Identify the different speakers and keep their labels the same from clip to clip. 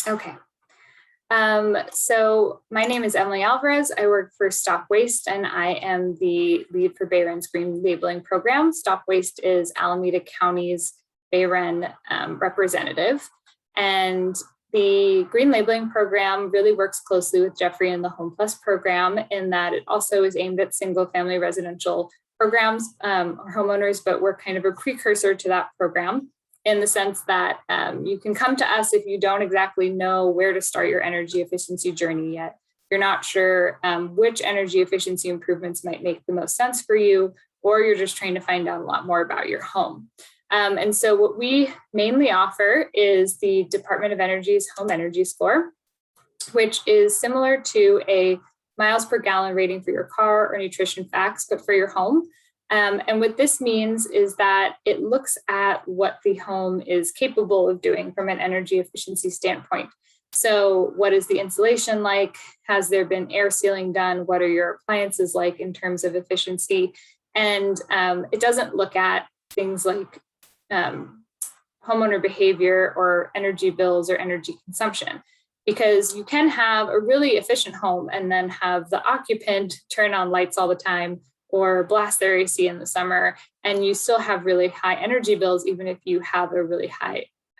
Speaker 1: Okay. So my name is Emily Alvarez. I work for Stop Waste, and I am the lead for Bay Ren's green labeling program. Stop Waste is Alameda County's Bay Ren representative. And the green labeling program really works closely with Jeffrey and the Home Plus program in that it also is aimed at single family residential programs or homeowners, but we're kind of a precursor to that program, in the sense that you can come to us if you don't exactly know where to start your energy efficiency journey yet. You're not sure which energy efficiency improvements might make the most sense for you, or you're just trying to find out a lot more about your home. And so what we mainly offer is the Department of Energy's Home Energy Score, which is similar to a miles per gallon rating for your car or nutrition facts, but for your home. And what this means is that it looks at what the home is capable of doing from an energy efficiency standpoint. So what is the insulation like? Has there been air sealing done? What are your appliances like in terms of efficiency? And it doesn't look at things like homeowner behavior or energy bills or energy consumption, because you can have a really efficient home and then have the occupant turn on lights all the time or blast their AC in the summer, and you still have really high energy bills, even if you have a really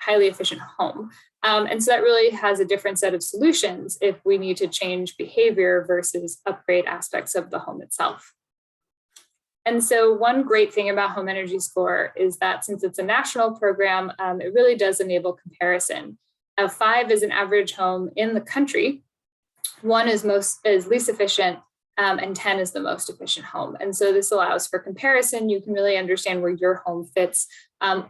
Speaker 1: highly efficient home. And so that really has a different set of solutions if we need to change behavior versus upgrade aspects of the home itself. And so one great thing about Home Energy Score is that since it's a national program, it really does enable comparison. 5 is an average home in the country. 1 is least efficient, and 10 is the most efficient home. And so this allows for comparison. You can really understand where your home fits.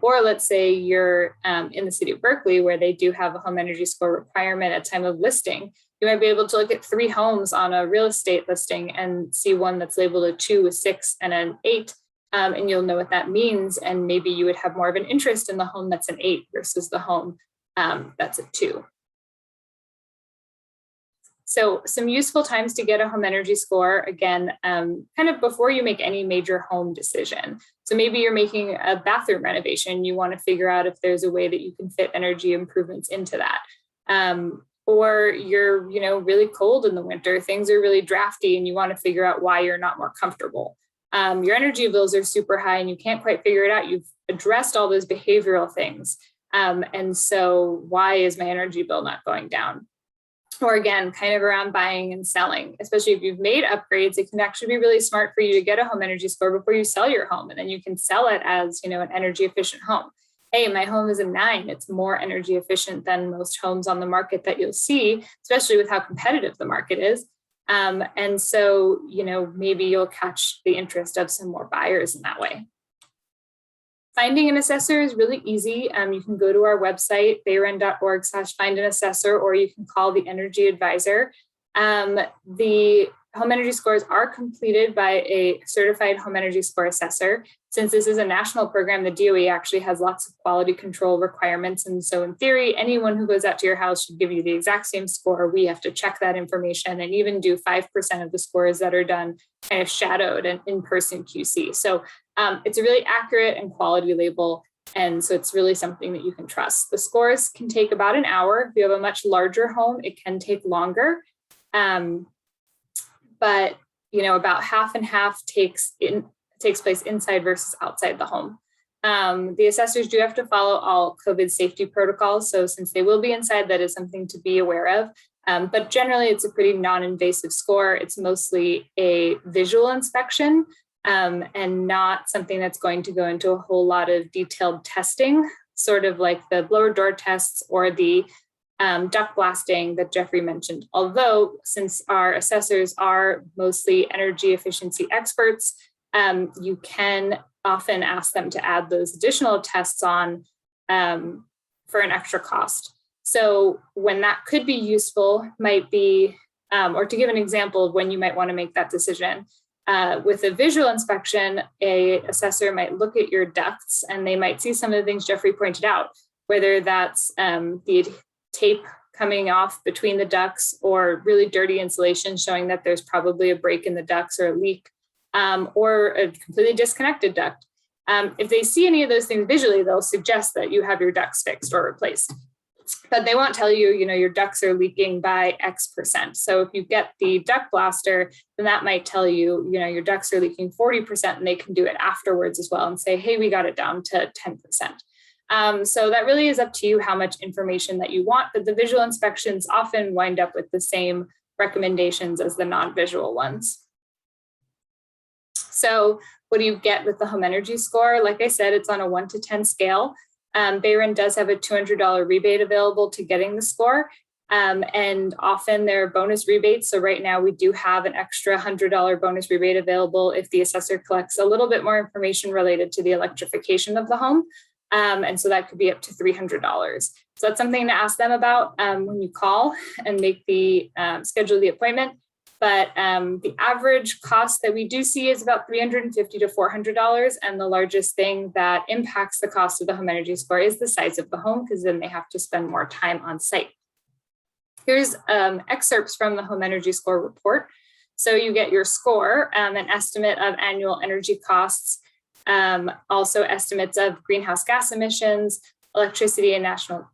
Speaker 1: Or let's say you're in the city of Berkeley, where they do have a home energy score requirement at time of listing. You might be able to look at 3 homes on a real estate listing and see one that's labeled a 2, a 6, and an 8. And you'll know what that means. And maybe you would have more of an interest in the home that's an 8 versus the home that's a 2. So some useful times to get a home energy score, again, kind of before you make any major home decision. So maybe you're making a bathroom renovation. You want to figure out if there's a way that you can fit energy improvements into that. Or you're, really cold in the winter, things are really drafty, and you want to figure out why you're not more comfortable. Your energy bills are super high and you can't quite figure it out. You've addressed all those behavioral things. And so why is my energy bill not going down? Or again, kind of around buying and selling, especially if you've made upgrades, it can actually be really smart for you to get a home energy score before you sell your home. And then you can sell it as, an energy efficient home. Hey, my home is a 9. It's more energy efficient than most homes on the market that you'll see, especially with how competitive the market is. And so, maybe you'll catch the interest of some more buyers in that way. Finding an assessor is really easy. You can go to our website, bayren.org/find-an-assessor, or you can call the energy advisor. The home energy scores are completed by a certified home energy score assessor. Since this is a national program, the DOE actually has lots of quality control requirements. And so in theory, anyone who goes out to your house should give you the exact same score. We have to check that information and even do 5% of the scores that are done kind of shadowed and in-person QC. So it's a really accurate and quality label. And so it's really something that you can trust. The scores can take about an hour. If you have a much larger home, it can take longer. But about half and half takes place inside versus outside the home. The assessors do have to follow all COVID safety protocols. So since they will be inside, that is something to be aware of. But generally, it's a pretty non-invasive score. It's mostly a visual inspection and not something that's going to go into a whole lot of detailed testing, sort of like the blower door tests or the duct blasting that Jeffrey mentioned. Although, since our assessors are mostly energy efficiency experts, you can often ask them to add those additional tests on for an extra cost. So when that could be useful might be, or to give an example of when you might want to make that decision, with a visual inspection, a assessor might look at your ducts and they might see some of the things Jeffrey pointed out, whether that's the tape coming off between the ducts or really dirty insulation showing that there's probably a break in the ducts or a leak, or a completely disconnected duct. If they see any of those things visually, they'll suggest that you have your ducts fixed or replaced. But they won't tell you, your ducts are leaking by X%. So if you get the duct blaster, then that might tell you, your ducts are leaking 40%, and they can do it afterwards as well and say, hey, we got it down to 10%. So that really is up to you how much information that you want, but the visual inspections often wind up with the same recommendations as the non-visual ones. So what do you get with the home energy score? Like I said, it's on a 1 to 10 scale. BayREN does have a $200 rebate available to getting the score. And often there are bonus rebates. So right now we do have an extra $100 bonus rebate available if the assessor collects a little bit more information related to the electrification of the home. And so that could be up to $300. So that's something to ask them about when you call and make the schedule the appointment. But the average cost that we do see is about $350 to $400. And the largest thing that impacts the cost of the home energy score is the size of the home, because then they have to spend more time on site. Here's excerpts from the home energy score report. So you get your score, an estimate of annual energy costs, also estimates of greenhouse gas emissions, electricity and natural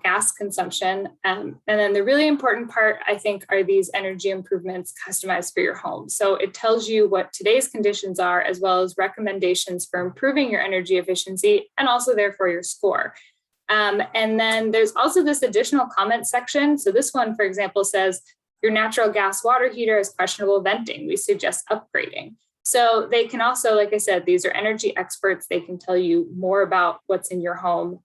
Speaker 1: gas consumption. And then the really important part, I think, are these energy improvements customized for your home. So it tells you what today's conditions are, as well as recommendations for improving your energy efficiency and also therefore your score. And then there's also this additional comment section. So this one, for example, says, your natural gas water heater has questionable venting. We suggest upgrading. So they can also, like I said, these are energy experts. They can tell you more about what's in your home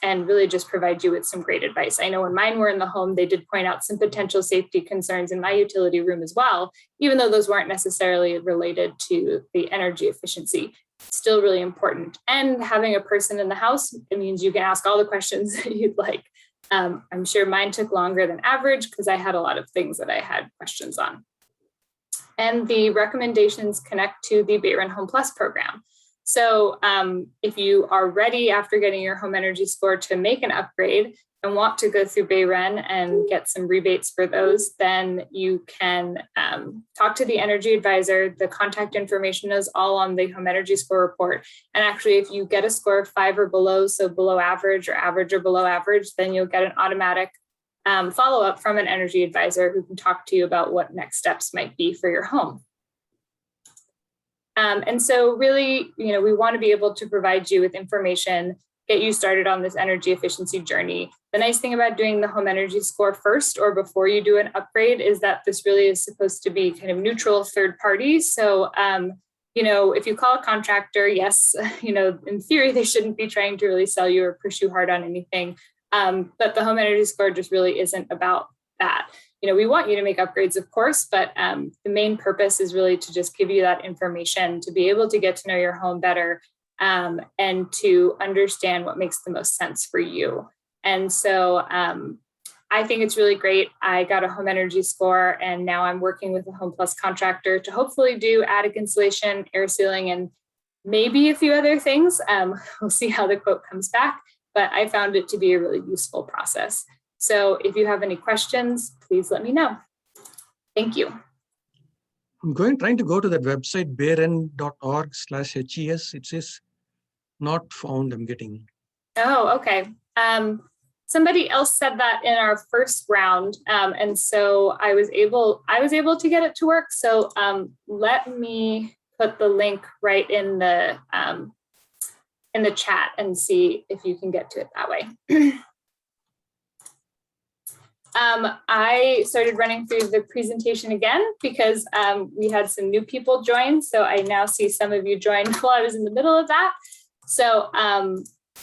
Speaker 1: and really just provide you with some great advice. I know when mine were in the home, they did point out some potential safety concerns in my utility room as well, even though those weren't necessarily related to the energy efficiency. Still really important. And having a person in the house, it means you can ask all the questions that you'd like. I'm sure mine took longer than average because I had a lot of things that I had questions on. And the recommendations connect to the BayREN Home Plus program. So if you are ready after getting your home energy score to make an upgrade and want to go through BayREN and get some rebates for those, then you can talk to the energy advisor. The contact information is all on the home energy score report. And actually, if you get a score of 5 or below, so below average or below average, then you'll get an automatic follow-up from an energy advisor who can talk to you about what next steps might be for your home. And so really, we want to be able to provide you with information, get you started on this energy efficiency journey. The nice thing about doing the home energy score first or before you do an upgrade is that this really is supposed to be kind of neutral third party. So, if you call a contractor, yes, in theory, they shouldn't be trying to really sell you or push you hard on anything. But the home energy score just really isn't about that. We want you to make upgrades, of course, but the main purpose is really to just give you that information to be able to get to know your home better and to understand what makes the most sense for you. And so I think it's really great. I got a home energy score, and now I'm working with a Home Plus contractor to hopefully do attic insulation, air sealing, and maybe a few other things. We'll see how the quote comes back, but I found it to be a really useful process. So if you have any questions, please let me know. Thank you.
Speaker 2: I'm trying to go to that website, bayren.org/HES. It says not found, I'm getting.
Speaker 1: Oh, okay. Somebody else said that in our first round. And so I was able to get it to work. So let me put the link right in the chat and see if you can get to it that way. I started running through the presentation again because we had some new people join. So I now see some of you joined while I was in the middle of that. So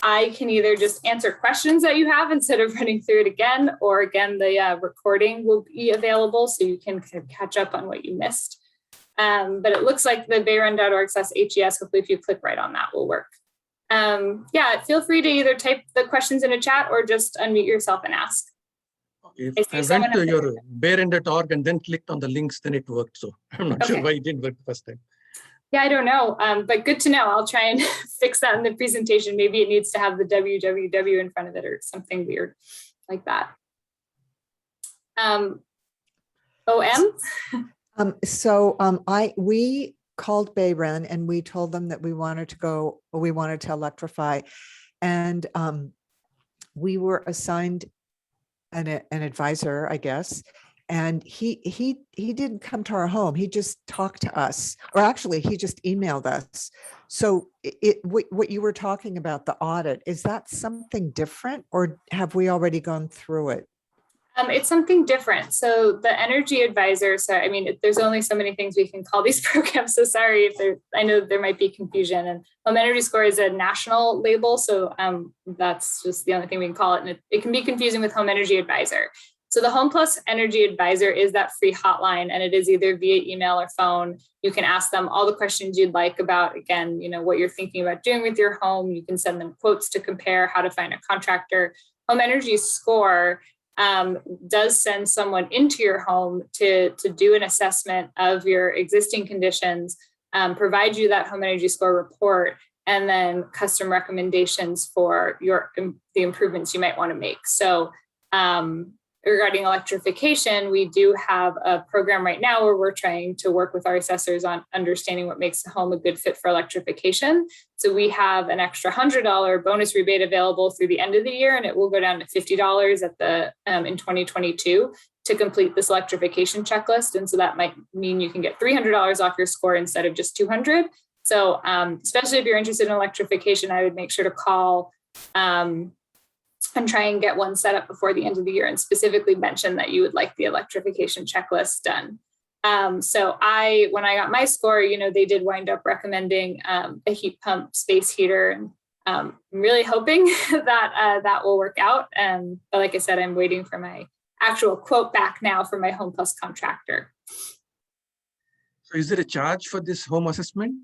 Speaker 1: I can either just answer questions that you have instead of running through it again, or again, the recording will be available so you can kind of catch up on what you missed. But it looks like the bayren.org/HES, hopefully if you click right on that will work. Yeah, feel free to either type the questions in a chat or just unmute yourself and ask.
Speaker 2: If I went to your bayren.org and then clicked on the links, then it worked. So I'm not sure why it didn't work the first time.
Speaker 1: Yeah, I don't know, but good to know. I'll try and fix that in the presentation. Maybe it needs to have the www in front of it or something weird like that. OM?
Speaker 3: We called BayREN and we told them that we wanted to electrify, and we were assigned an advisor, I guess. And he didn't come to our home. He just talked to us, or actually he just emailed us. So what you were talking about, the audit, is that something different, or have we already gone through it?
Speaker 1: It's something different. So the energy advisor, so I mean, there's only so many things we can call these programs. So sorry if I know there might be confusion. And Home Energy Score is a national label. So that's just the only thing we can call it. And it can be confusing with Home Energy Advisor. So the Home Plus Energy Advisor is that free hotline, and it is either via email or phone. You can ask them all the questions you'd like about, again, what you're thinking about doing with your home. You can send them quotes to compare, how to find a contractor. Home Energy Score does send someone into your home to do an assessment of your existing conditions, provide you that Home Energy Score report, and then custom recommendations for the improvements you might want to make. So regarding electrification, we do have a program right now where we're trying to work with our assessors on understanding what makes the home a good fit for electrification. So we have an extra $100 bonus rebate available through the end of the year, and it will go down to $50 in 2022 to complete this electrification checklist. And so that might mean you can get $300 off your score instead of just $200. So especially if you're interested in electrification, I would make sure to call and try and get one set up before the end of the year, and specifically mention that you would like the electrification checklist done. So when I got my score, they did wind up recommending a heat pump space heater, and I'm really hoping that that will work out. But like I said, I'm waiting for my actual quote back now from my Home Plus contractor.
Speaker 2: So is there a charge for this home assessment?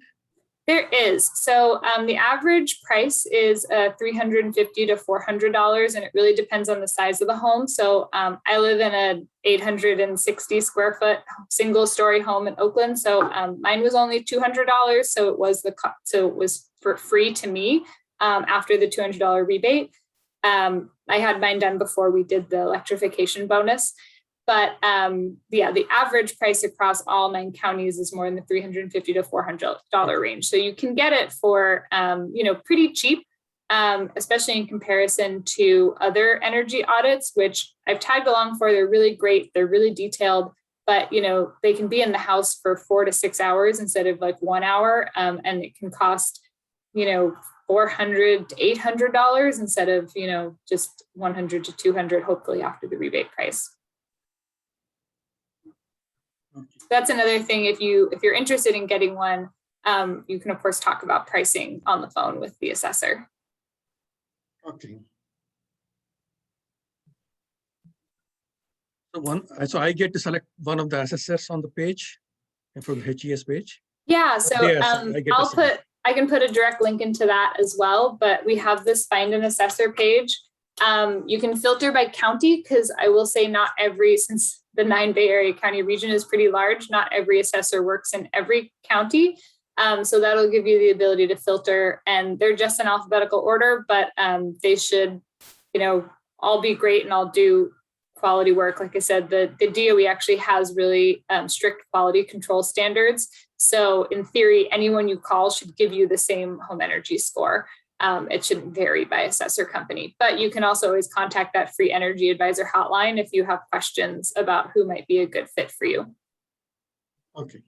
Speaker 1: There is. So the average price is $350 to $400, and it really depends on the size of the home. So I live in an 860 square foot single story home in Oakland. So mine was only $200. So it was for free to me after the $200 rebate. I had mine done before we did the electrification bonus. But the average price across all 9 counties is more in the $350 to $400 range. So you can get it for, pretty cheap, especially in comparison to other energy audits, which I've tagged along for. They're really great. They're really detailed, but, they can be in the house for 4 to 6 hours instead of like 1 hour. And it can cost, $400 to $800 instead of, just $100 to $200, hopefully after the rebate price. That's another thing. If you're interested in getting one, you can of course talk about pricing on the phone with the assessor.
Speaker 2: Okay. So I get to select one of the assessors on the page from the HES page.
Speaker 1: Yeah. So I can put a direct link into that as well. But we have this Find an Assessor page. You can filter by county, because I will say since the 9 Bay Area County region is pretty large, not every assessor works in every county. So that'll give you the ability to filter, and they're just in alphabetical order, but they should, all be great and all do quality work. Like I said, the DOE actually has really strict quality control standards. So in theory, anyone you call should give you the same home energy score. It shouldn't vary by assessor company, but you can also always contact that free energy advisor hotline if you have questions about who might be a good fit for you.
Speaker 2: Okay.